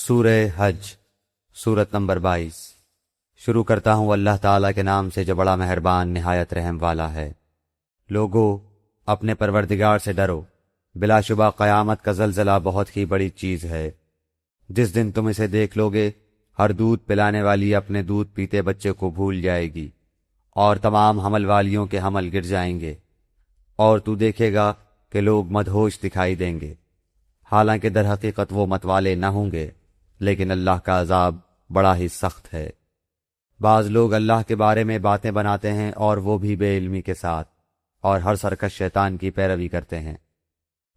سورہ حج، سورت نمبر 22۔ شروع کرتا ہوں اللہ تعالیٰ کے نام سے جو بڑا مہربان نہایت رحم والا ہے۔ لوگو، اپنے پروردگار سے ڈرو، بلا شبہ قیامت کا زلزلہ بہت ہی بڑی چیز ہے۔ جس دن تم اسے دیکھ لوگے، ہر دودھ پلانے والی اپنے دودھ پیتے بچے کو بھول جائے گی، اور تمام حمل والیوں کے حمل گر جائیں گے، اور تو دیکھے گا کہ لوگ مدہوش دکھائی دیں گے، حالانکہ در حقیقت وہ متوالے نہ ہوں گے، لیکن اللہ کا عذاب بڑا ہی سخت ہے۔ بعض لوگ اللہ کے بارے میں باتیں بناتے ہیں اور وہ بھی بے علمی کے ساتھ، اور ہر سرکش شیطان کی پیروی کرتے ہیں،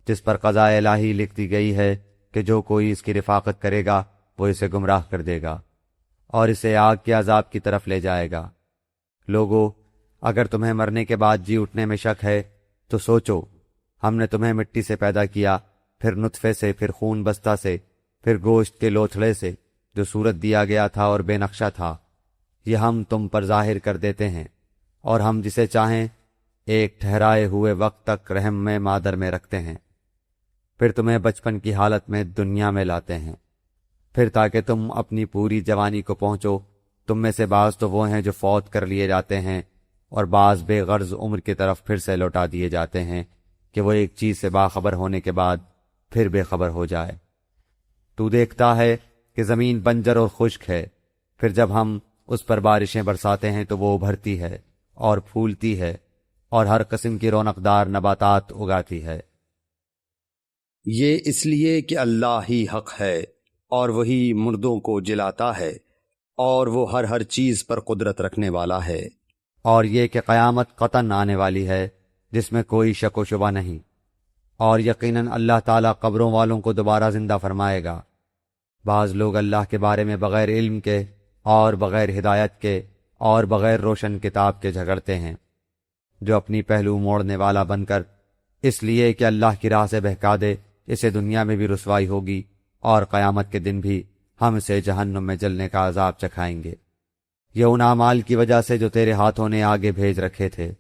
جس پر قضاء الہی لکھ دی گئی ہے کہ جو کوئی اس کی رفاقت کرے گا وہ اسے گمراہ کر دے گا اور اسے آگ کے عذاب کی طرف لے جائے گا۔ لوگو، اگر تمہیں مرنے کے بعد جی اٹھنے میں شک ہے تو سوچو، ہم نے تمہیں مٹی سے پیدا کیا، پھر نطفے سے، پھر خون بستہ سے، پھر گوشت کے لوتھڑے سے جو صورت دیا گیا تھا اور بے نقشہ تھا، یہ ہم تم پر ظاہر کر دیتے ہیں، اور ہم جسے چاہیں ایک ٹھہرائے ہوئے وقت تک رحم میں مادر میں رکھتے ہیں، پھر تمہیں بچپن کی حالت میں دنیا میں لاتے ہیں، پھر تاکہ تم اپنی پوری جوانی کو پہنچو۔ تم میں سے بعض تو وہ ہیں جو فوت کر لیے جاتے ہیں، اور بعض بے غرض عمر کی طرف پھر سے لوٹا دیے جاتے ہیں کہ وہ ایک چیز سے باخبر ہونے کے بعد پھر بے خبر ہو جائے۔ تو دیکھتا ہے کہ زمین بنجر اور خشک ہے، پھر جب ہم اس پر بارشیں برساتے ہیں تو وہ ابھرتی ہے اور پھولتی ہے اور ہر قسم کی رونقدار نباتات اگاتی ہے۔ یہ اس لیے کہ اللہ ہی حق ہے، اور وہی مردوں کو جلاتا ہے، اور وہ ہر چیز پر قدرت رکھنے والا ہے۔ اور یہ کہ قیامت قطعاً آنے والی ہے، جس میں کوئی شک و شبہ نہیں، اور یقیناً اللہ تعالیٰ قبروں والوں کو دوبارہ زندہ فرمائے گا۔ بعض لوگ اللہ کے بارے میں بغیر علم کے اور بغیر ہدایت کے اور بغیر روشن کتاب کے جھگڑتے ہیں، جو اپنی پہلو موڑنے والا بن کر اس لیے کہ اللہ کی راہ سے بہکا دے، اسے دنیا میں بھی رسوائی ہوگی اور قیامت کے دن بھی ہم اسے جہنم میں جلنے کا عذاب چکھائیں گے۔ یہ ان اعمال کی وجہ سے جو تیرے ہاتھوں نے آگے بھیج رکھے تھے۔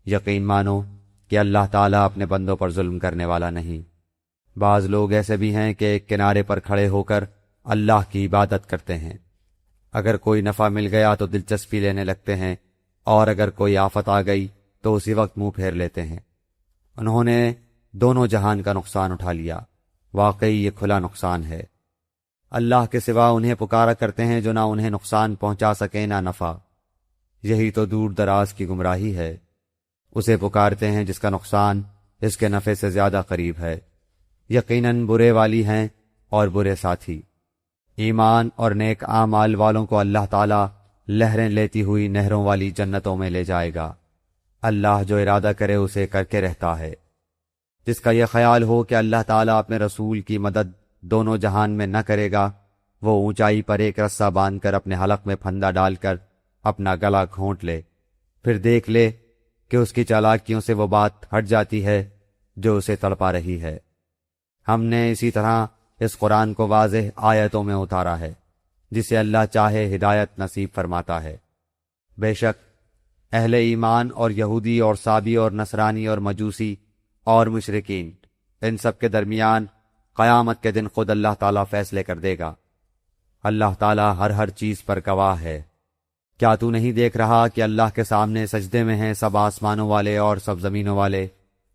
یقین مانو کہ اللہ تعالیٰ اپنے بندوں پر ظلم کرنے والا نہیں۔ بعض لوگ ایسے بھی ہیں کہ ایک کنارے پر کھڑے ہو کر اللہ کی عبادت کرتے ہیں، اگر کوئی نفع مل گیا تو دلچسپی لینے لگتے ہیں، اور اگر کوئی آفت آ گئی تو اسی وقت منہ پھیر لیتے ہیں۔ انہوں نے دونوں جہان کا نقصان اٹھا لیا، واقعی یہ کھلا نقصان ہے۔ اللہ کے سوا انہیں پکارا کرتے ہیں جو نہ انہیں نقصان پہنچا سکے نہ نفع، یہی تو دور دراز کی گمراہی ہے۔ اسے پکارتے ہیں جس کا نقصان اس کے نفع سے زیادہ قریب ہے۔ یقیناً برے والی ہیں اور برے ساتھی۔ ایمان اور نیک اعمال والوں کو اللہ تعالیٰ لہریں لیتی ہوئی نہروں والی جنتوں میں لے جائے گا۔ اللہ جو ارادہ کرے اسے کر کے رہتا ہے۔ جس کا یہ خیال ہو کہ اللہ تعالیٰ اپنے رسول کی مدد دونوں جہان میں نہ کرے گا، وہ اونچائی پر ایک رسہ باندھ کر اپنے حلق میں پھندا ڈال کر اپنا گلا گھونٹ لے، پھر دیکھ لے کہ اس کی چالاکیوں سے وہ بات ہٹ جاتی ہے جو اسے تڑپا رہی ہے۔ ہم نے اسی طرح اس قرآن کو واضح آیتوں میں اتارا ہے، جسے اللہ چاہے ہدایت نصیب فرماتا ہے۔ بے شک اہل ایمان اور یہودی اور صابی اور نصرانی اور مجوسی اور مشرکین، ان سب کے درمیان قیامت کے دن خود اللہ تعالیٰ فیصلے کر دے گا۔ اللہ تعالیٰ ہر چیز پر گواہ ہے۔ کیا تو نہیں دیکھ رہا کہ اللہ کے سامنے سجدے میں ہیں سب آسمانوں والے اور سب زمینوں والے،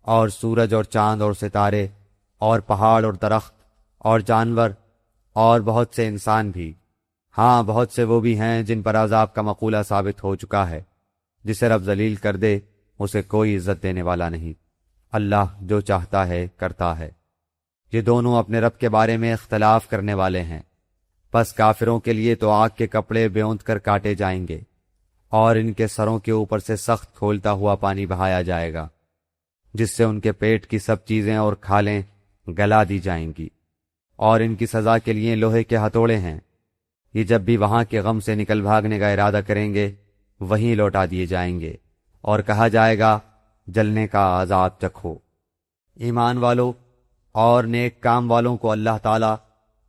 اور سورج اور چاند اور ستارے اور پہاڑ اور درخت اور جانور اور بہت سے انسان بھی؟ ہاں، بہت سے وہ بھی ہیں جن پر عذاب کا مقولہ ثابت ہو چکا ہے۔ جسے رب ذلیل کر دے اسے کوئی عزت دینے والا نہیں۔ اللہ جو چاہتا ہے کرتا ہے۔ یہ دونوں اپنے رب کے بارے میں اختلاف کرنے والے ہیں، پس کافروں کے لیے تو آگ کے کپڑے بیوند کر کاٹے جائیں گے، اور ان کے سروں کے اوپر سے سخت کھولتا ہوا پانی بہایا جائے گا، جس سے ان کے پیٹ کی سب چیزیں اور کھالیں گلا دی جائیں گی، اور ان کی سزا کے لیے لوہے کے ہتھوڑے ہیں۔ یہ جب بھی وہاں کے غم سے نکل بھاگنے کا ارادہ کریں گے وہیں لوٹا دیے جائیں گے، اور کہا جائے گا جلنے کا عذاب چکھو۔ ایمان والوں اور نیک کام والوں کو اللہ تعالیٰ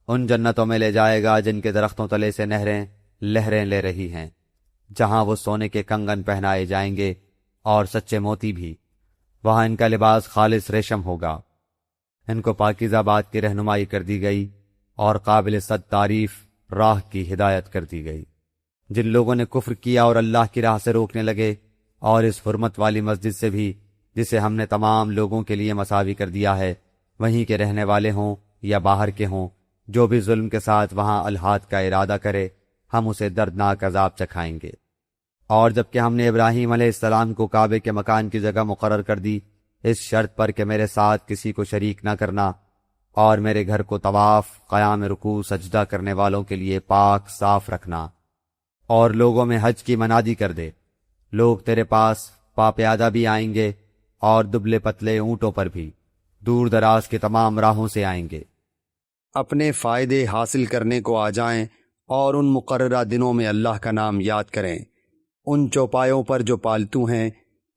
ان جنتوں میں لے جائے گا جن کے درختوں تلے سے نہریں لہریں لے رہی ہیں، جہاں وہ سونے کے کنگن پہنائے جائیں گے اور سچے موتی بھی۔ وہاں ان کا لباس خالص ریشم ہوگا۔ ان کو پاکیزہ بات کی رہنمائی کر دی گئی، اور قابل صد تعریف راہ کی ہدایت کر دی گئی۔ جن لوگوں نے کفر کیا اور اللہ کی راہ سے روکنے لگے، اور اس حرمت والی مسجد سے بھی جسے ہم نے تمام لوگوں کے لیے مساوی کر دیا ہے، وہیں کے رہنے والے ہوں یا باہر کے ہوں، جو بھی ظلم کے ساتھ وہاں الحاد کا ارادہ کرے، ہم اسے دردناک عذاب چکھائیں گے۔ اور جبکہ ہم نے ابراہیم علیہ السلام کو کعبے کے مکان کی جگہ مقرر کر دی، اس شرط پر کہ میرے ساتھ کسی کو شریک نہ کرنا، اور میرے گھر کو طواف، قیام، رکوع، سجدہ کرنے والوں کے لیے پاک صاف رکھنا، اور لوگوں میں حج کی منادی کر دے۔ لوگ تیرے پاس پاپیادہ بھی آئیں گے اور دبلے پتلے اونٹوں پر بھی، دور دراز کے تمام راہوں سے آئیں گے۔ اپنے فائدے حاصل کرنے کو آ جائیں اور ان مقررہ دنوں میں اللہ کا نام یاد کریں، ان چوپایوں پر جو پالتو ہیں،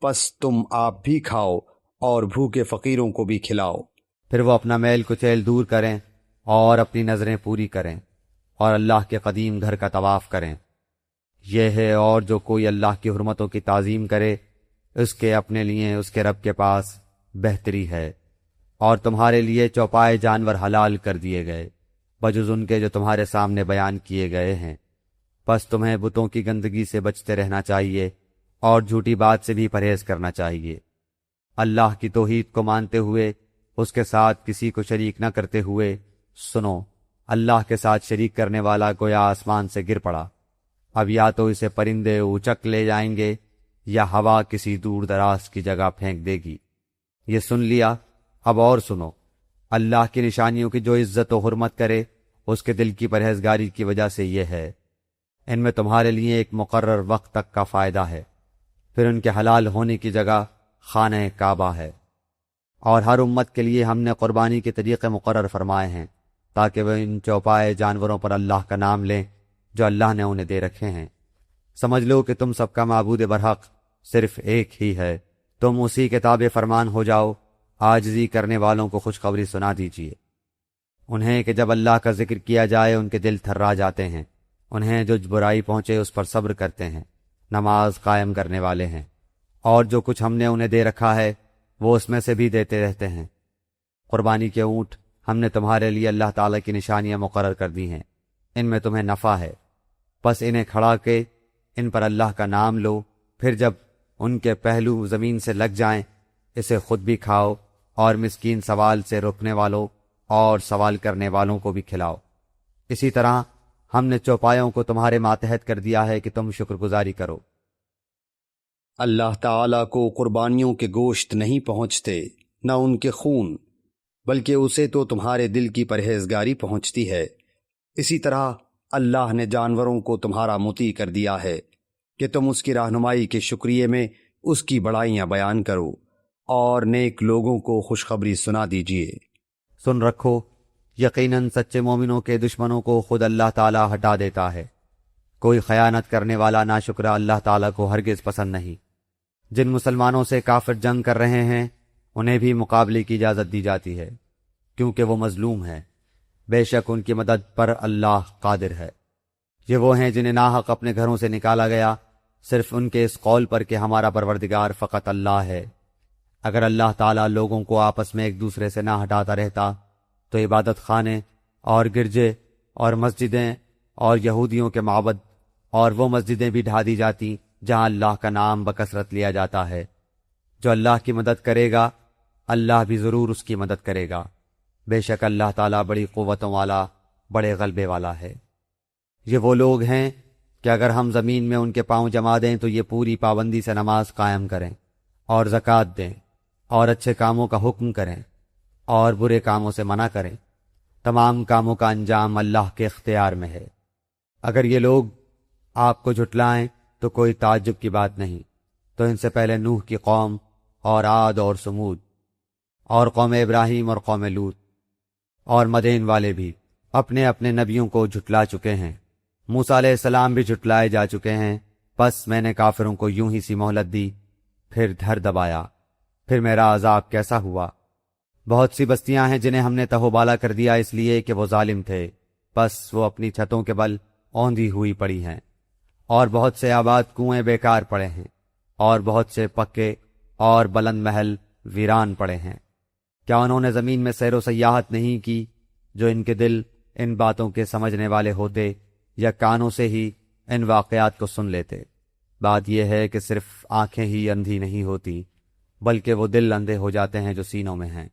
پس تم آپ بھی کھاؤ اور بھوکے فقیروں کو بھی کھلاؤ۔ پھر وہ اپنا میل کچیل دور کریں اور اپنی نظریں پوری کریں اور اللہ کے قدیم گھر کا طواف کریں۔ یہ ہے، اور جو کوئی اللہ کی حرمتوں کی تعظیم کرے، اس کے اپنے لیے اس کے رب کے پاس بہتری ہے۔ اور تمہارے لیے چوپائے جانور حلال کر دیے گئے، بجز ان کے جو تمہارے سامنے بیان کیے گئے ہیں۔ پس تمہیں بتوں کی گندگی سے بچتے رہنا چاہیے اور جھوٹی بات سے بھی پرہیز کرنا چاہیے۔ اللہ کی توحید کو مانتے ہوئے، اس کے ساتھ کسی کو شریک نہ کرتے ہوئے سنو، اللہ کے ساتھ شریک کرنے والا گویا آسمان سے گر پڑا، اب یا تو اسے پرندے اچک لے جائیں گے یا ہوا کسی دور دراز کی جگہ پھینک دے گی۔ یہ سن لیا، اب اور سنو، اللہ کی نشانیوں کی جو عزت و حرمت کرے، اس کے دل کی پرہیزگاری کی وجہ سے یہ ہے، ان میں تمہارے لیے ایک مقرر وقت تک کا فائدہ ہے، پھر ان کے حلال ہونے کی جگہ خانہ کعبہ ہے۔ اور ہر امت کے لیے ہم نے قربانی کے طریقے مقرر فرمائے ہیں، تاکہ وہ ان چوپائے جانوروں پر اللہ کا نام لیں جو اللہ نے انہیں دے رکھے ہیں۔ سمجھ لو کہ تم سب کا معبود برحق صرف ایک ہی ہے، تم اسی کے تابع فرمان ہو جاؤ۔ عاجزی کرنے والوں کو خوشخبری سنا دیجیے انہیں کہ جب اللہ کا ذکر کیا جائے ان کے دل تھرا جاتے ہیں، انہیں جو برائی پہنچے اس پر صبر کرتے ہیں، نماز قائم کرنے والے ہیں، اور جو کچھ ہم نے انہیں دے رکھا ہے وہ اس میں سے بھی دیتے رہتے ہیں۔ قربانی کے اونٹ ہم نے تمہارے لیے اللہ تعالیٰ کی نشانیاں مقرر کر دی ہیں، ان میں تمہیں نفع ہے، پس انہیں کھڑا کے ان پر اللہ کا نام لو، پھر جب ان کے پہلو زمین سے لگ جائیں اسے خود بھی کھاؤ اور مسکین سوال سے روکنے والوں اور سوال کرنے والوں کو بھی کھلاؤ۔ اسی طرح ہم نے چوپایوں کو تمہارے ماتحت کر دیا ہے کہ تم شکر گزاری کرو۔ اللہ تعالیٰ کو قربانیوں کے گوشت نہیں پہنچتے، نہ ان کے خون، بلکہ اسے تو تمہارے دل کی پرہیزگاری پہنچتی ہے۔ اسی طرح اللہ نے جانوروں کو تمہارا مطیع کر دیا ہے کہ تم اس کی رہنمائی کے شکریہ میں اس کی بڑائیاں بیان کرو اور نیک لوگوں کو خوشخبری سنا دیجیے۔ سن رکھو، یقیناً سچے مومنوں کے دشمنوں کو خود اللہ تعالیٰ ہٹا دیتا ہے۔ کوئی خیانت کرنے والا ناشکرہ اللہ تعالیٰ کو ہرگز پسند نہیں۔ جن مسلمانوں سے کافر جنگ کر رہے ہیں انہیں بھی مقابلے کی اجازت دی جاتی ہے، کیونکہ وہ مظلوم ہے، بے شک ان کی مدد پر اللہ قادر ہے۔ یہ وہ ہیں جنہیں ناحق اپنے گھروں سے نکالا گیا، صرف ان کے اس قول پر کہ ہمارا پروردگار فقط اللہ ہے۔ اگر اللہ تعالیٰ لوگوں کو آپس میں ایک دوسرے سے نہ ہٹاتا رہتا تو عبادت خانے اور گرجے اور مسجدیں اور یہودیوں کے معبد اور وہ مسجدیں بھی ڈھا دی جاتی جہاں اللہ کا نام بکثرت لیا جاتا ہے۔ جو اللہ کی مدد کرے گا اللہ بھی ضرور اس کی مدد کرے گا، بے شک اللہ تعالیٰ بڑی قوتوں والا، بڑے غلبے والا ہے۔ یہ وہ لوگ ہیں کہ اگر ہم زمین میں ان کے پاؤں جما دیں تو یہ پوری پابندی سے نماز قائم کریں اور زکوٰۃ دیں اور اچھے کاموں کا حکم کریں اور برے کاموں سے منع کریں۔ تمام کاموں کا انجام اللہ کے اختیار میں ہے۔ اگر یہ لوگ آپ کو جھٹلائیں تو کوئی تعجب کی بات نہیں، تو ان سے پہلے نوح کی قوم اور عاد اور سمود اور قوم ابراہیم اور قوم لوط اور مدین والے بھی اپنے اپنے نبیوں کو جھٹلا چکے ہیں۔ موسیٰ علیہ السلام بھی جھٹلائے جا چکے ہیں، پس میں نے کافروں کو یوں ہی سی مہلت دی، پھر دھر دبایا، پھر میرا عذاب کیسا ہوا۔ بہت سی بستیاں ہیں جنہیں ہم نے تہوبالا کر دیا اس لیے کہ وہ ظالم تھے، پس وہ اپنی چھتوں کے بل اوندھی ہوئی پڑی ہیں، اور بہت سے آباد کنویں بیکار پڑے ہیں، اور بہت سے پکے اور بلند محل ویران پڑے ہیں۔ کیا انہوں نے زمین میں سیر و سیاحت نہیں کی جو ان کے دل ان باتوں کے سمجھنے والے ہوتے یا کانوں سے ہی ان واقعات کو سن لیتے۔ بات یہ ہے کہ صرف آنکھیں ہی اندھی نہیں ہوتی، بلکہ وہ دل اندھے ہو جاتے ہیں جو سینوں میں ہیں،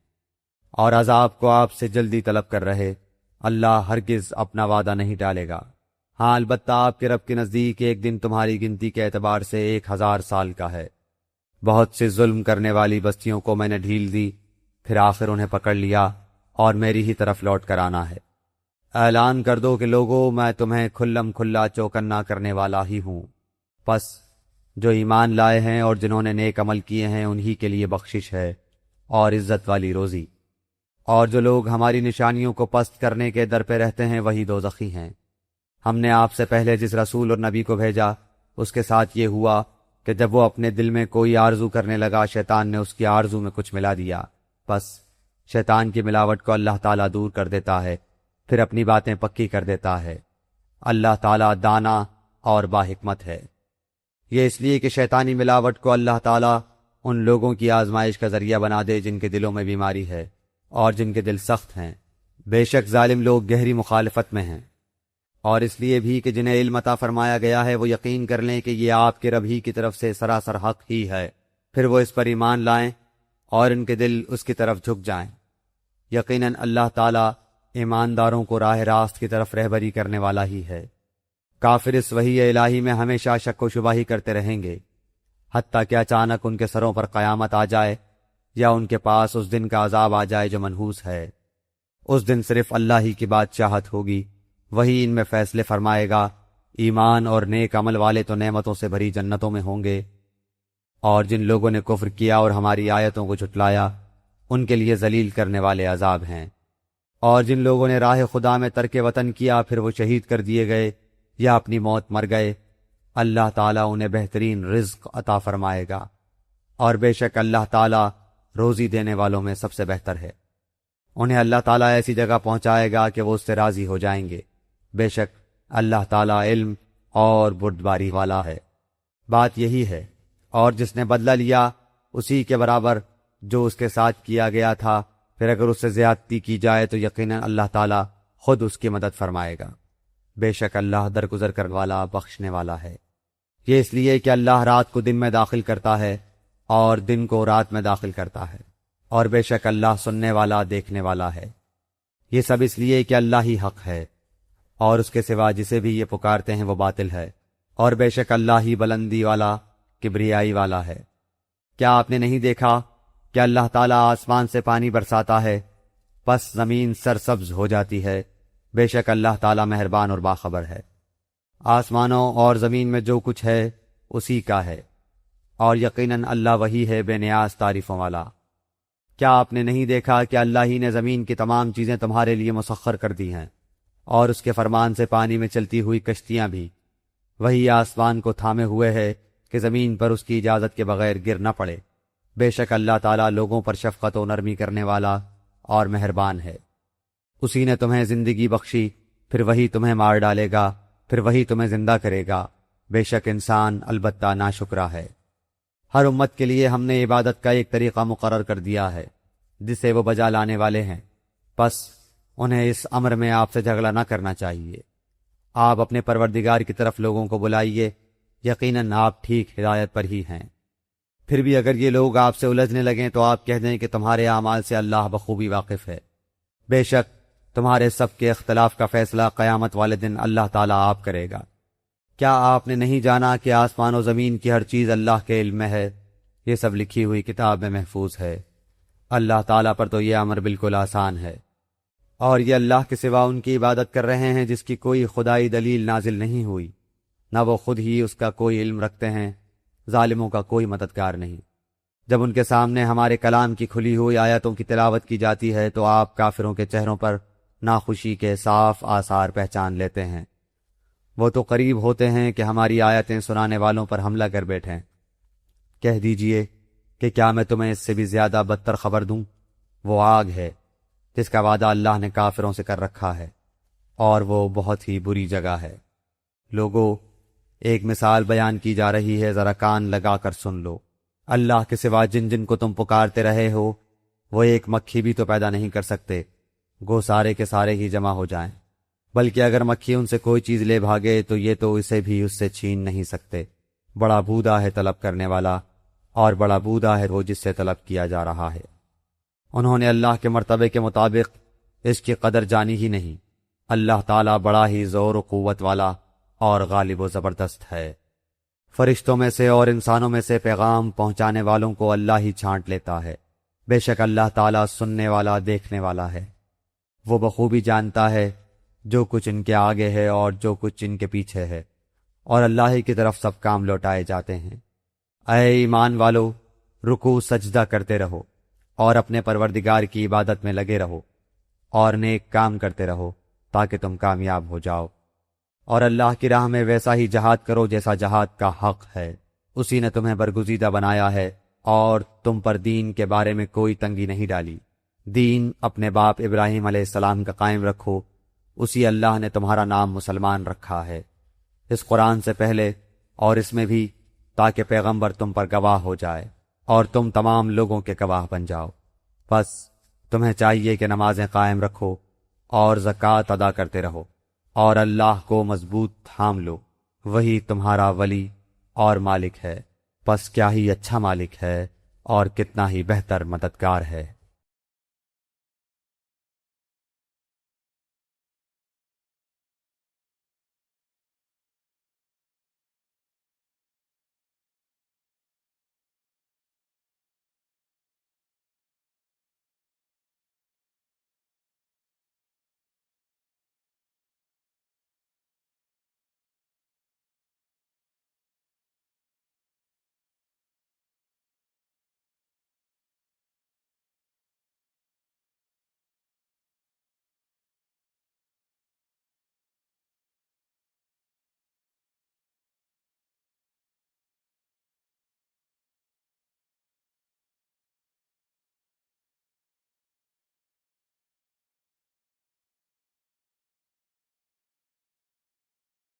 اور عذاب کو آپ سے جلدی طلب کر رہے۔ اللہ ہرگز اپنا وعدہ نہیں ٹالے گا۔ ہاں البتہ آپ کے رب کے نزدیک ایک دن تمہاری گنتی کے اعتبار سے 1000 سال کا ہے۔ بہت سے ظلم کرنے والی بستیوں کو میں نے ڈھیل دی، پھر آخر انہیں پکڑ لیا اور میری ہی طرف لوٹ کر آنا ہے۔ اعلان کر دو کہ لوگو، میں تمہیں کھلم کھلا چوکنا کرنے والا ہی ہوں۔ پس جو ایمان لائے ہیں اور جنہوں نے نیک عمل کیے ہیں انہی کے لیے بخشش ہے اور عزت والی روزی، اور جو لوگ ہماری نشانیوں کو پست کرنے کے در پہ رہتے ہیں وہی دوزخی ہیں۔ ہم نے آپ سے پہلے جس رسول اور نبی کو بھیجا اس کے ساتھ یہ ہوا کہ جب وہ اپنے دل میں کوئی آرزو کرنے لگا، شیطان نے اس کی آرزو میں کچھ ملا دیا، بس شیطان کی ملاوٹ کو اللہ تعالیٰ دور کر دیتا ہے، پھر اپنی باتیں پکی کر دیتا ہے۔ اللہ تعالیٰ دانا اور باحکمت ہے۔ یہ اس لیے کہ شیطانی ملاوٹ کو اللہ تعالیٰ ان لوگوں کی آزمائش کا ذریعہ بنا دے جن کے دلوں میں بیماری ہے اور جن کے دل سخت ہیں۔ بے شک ظالم لوگ گہری مخالفت میں ہیں، اور اس لیے بھی کہ جنہیں علم عطا فرمایا گیا ہے وہ یقین کر لیں کہ یہ آپ کے رب ہی کی طرف سے سراسر حق ہی ہے، پھر وہ اس پر ایمان لائیں اور ان کے دل اس کی طرف جھک جائیں۔ یقیناً اللہ تعالیٰ ایمانداروں کو راہ راست کی طرف رہبری کرنے والا ہی ہے۔ کافر اس وحی الہی میں ہمیشہ شک و شبہ ہی کرتے رہیں گے، حتیٰ کہ اچانک ان کے سروں پر قیامت آ جائے یا ان کے پاس اس دن کا عذاب آ جائے جو منحوس ہے۔ اس دن صرف اللہ ہی کی بادشاہت ہوگی، وہی ان میں فیصلے فرمائے گا۔ ایمان اور نیک عمل والے تو نعمتوں سے بھری جنتوں میں ہوں گے، اور جن لوگوں نے کفر کیا اور ہماری آیتوں کو جھٹلایا ان کے لیے ذلیل کرنے والے عذاب ہیں۔ اور جن لوگوں نے راہ خدا میں ترک وطن کیا پھر وہ شہید کر دیے گئے یا اپنی موت مر گئے، اللہ تعالیٰ انہیں بہترین رزق عطا فرمائے گا، اور بے شک اللہ تعالیٰ روزی دینے والوں میں سب سے بہتر ہے۔ انہیں اللہ تعالیٰ ایسی جگہ پہنچائے گا کہ وہ اس سے راضی ہو جائیں گے۔ بے شک اللہ تعالیٰ علم اور بردباری والا ہے۔ بات یہی ہے، اور جس نے بدلہ لیا اسی کے برابر جو اس کے ساتھ کیا گیا تھا، پھر اگر اس سے زیادتی کی جائے تو یقیناً اللہ تعالیٰ خود اس کی مدد فرمائے گا۔ بے شک اللہ درگزر کرنے والا بخشنے والا ہے۔ یہ اس لیے کہ اللہ رات کو دن میں داخل کرتا ہے اور دن کو رات میں داخل کرتا ہے، اور بے شک اللہ سننے والا دیکھنے والا ہے۔ یہ سب اس لیے کہ اللہ ہی حق ہے، اور اس کے سوا جسے بھی یہ پکارتے ہیں وہ باطل ہے، اور بے شک اللہ ہی بلندی والا کبریائی والا ہے۔ کیا آپ نے نہیں دیکھا کہ اللہ تعالیٰ آسمان سے پانی برساتا ہے، پس زمین سرسبز ہو جاتی ہے؟ بے شک اللہ تعالیٰ مہربان اور باخبر ہے۔ آسمانوں اور زمین میں جو کچھ ہے اسی کا ہے، اور یقیناً اللہ وہی ہے بے نیاز تعریفوں والا۔ کیا آپ نے نہیں دیکھا کہ اللہ ہی نے زمین کی تمام چیزیں تمہارے لیے مسخر کر دی ہیں، اور اس کے فرمان سے پانی میں چلتی ہوئی کشتیاں بھی؟ وہی آسمان کو تھامے ہوئے ہے کہ زمین پر اس کی اجازت کے بغیر گر نہ پڑے۔ بے شک اللہ تعالیٰ لوگوں پر شفقت و نرمی کرنے والا اور مہربان ہے۔ اسی نے تمہیں زندگی بخشی، پھر وہی تمہیں مار ڈالے گا، پھر وہی تمہیں زندہ کرے گا۔ بے شک انسان البتہ ناشکرا ہے۔ ہر امت کے لیے ہم نے عبادت کا ایک طریقہ مقرر کر دیا ہے جسے وہ بجا لانے والے ہیں، پس انہیں اس امر میں آپ سے جھگڑا نہ کرنا چاہیے۔ آپ اپنے پروردگار کی طرف لوگوں کو بلائیے، یقیناً آپ ٹھیک ہدایت پر ہی ہیں۔ پھر بھی اگر یہ لوگ آپ سے الجھنے لگیں تو آپ کہہ دیں کہ تمہارے اعمال سے اللہ بخوبی واقف ہے۔ بے شک تمہارے سب کے اختلاف کا فیصلہ قیامت والے دن اللہ تعالیٰ آپ کرے گا۔ کیا آپ نے نہیں جانا کہ آسمان و زمین کی ہر چیز اللہ کے علم میں ہے؟ یہ سب لکھی ہوئی کتاب میں محفوظ ہے۔ اللہ تعالیٰ پر تو یہ امر بالکل آسان ہے، اور یہ اللہ کے سوا ان کی عبادت کر رہے ہیں جس کی کوئی خدائی دلیل نازل نہیں ہوئی، نہ وہ خود ہی اس کا کوئی علم رکھتے ہیں۔ ظالموں کا کوئی مددگار نہیں۔ جب ان کے سامنے ہمارے کلام کی کھلی ہوئی آیتوں کی تلاوت کی جاتی ہے تو آپ کافروں کے چہروں پر ناخوشی کے صاف آثار پہچان لیتے ہیں۔ وہ تو قریب ہوتے ہیں کہ ہماری آیتیں سنانے والوں پر حملہ کر بیٹھیں۔ کہہ دیجئے کہ کیا میں تمہیں اس سے بھی زیادہ بدتر خبر دوں؟ وہ آگ ہے جس کا وعدہ اللہ نے کافروں سے کر رکھا ہے، اور وہ بہت ہی بری جگہ ہے۔ لوگو، ایک مثال بیان کی جا رہی ہے، ذرا کان لگا کر سن لو۔ اللہ کے سوا جن جن کو تم پکارتے رہے ہو وہ ایک مکھی بھی تو پیدا نہیں کر سکتے، گو سارے کے سارے ہی جمع ہو جائیں بلکہ اگر مکھی ان سے کوئی چیز لے بھاگے تو یہ تو اسے بھی اس سے چھین نہیں سکتے۔ بڑا بودا ہے طلب کرنے والا، اور بڑا بودا ہے وہ جس سے طلب کیا جا رہا ہے۔ انہوں نے اللہ کے مرتبے کے مطابق اس کی قدر جانی ہی نہیں۔ اللہ تعالیٰ بڑا ہی زور و قوت والا اور غالب و زبردست ہے۔ فرشتوں میں سے اور انسانوں میں سے پیغام پہنچانے والوں کو اللہ ہی چھانٹ لیتا ہے۔ بے شک اللہ تعالیٰ سننے والا دیکھنے والا ہے۔ وہ بخوبی جانتا ہے جو کچھ ان کے آگے ہے اور جو کچھ ان کے پیچھے ہے، اور اللہ ہی کی طرف سب کام لوٹائے جاتے ہیں۔ اے ایمان والو، رکوع سجدہ کرتے رہو اور اپنے پروردگار کی عبادت میں لگے رہو، اور نیک کام کرتے رہو تاکہ تم کامیاب ہو جاؤ، اور اللہ کی راہ میں ویسا ہی جہاد کرو جیسا جہاد کا حق ہے۔ اسی نے تمہیں برگزیدہ بنایا ہے اور تم پر دین کے بارے میں کوئی تنگی نہیں ڈالی۔ دین اپنے باپ ابراہیم علیہ السلام کا قائم رکھو، اسی اللہ نے تمہارا نام مسلمان رکھا ہے، اس قرآن سے پہلے اور اس میں بھی، تاکہ پیغمبر تم پر گواہ ہو جائے اور تم تمام لوگوں کے گواہ بن جاؤ۔ بس تمہیں چاہیے کہ نمازیں قائم رکھو اور زکوٰۃ ادا کرتے رہو، اور اللہ کو مضبوط تھام لو، وہی تمہارا ولی اور مالک ہے۔ پس کیا ہی اچھا مالک ہے اور کتنا ہی بہتر مددگار ہے۔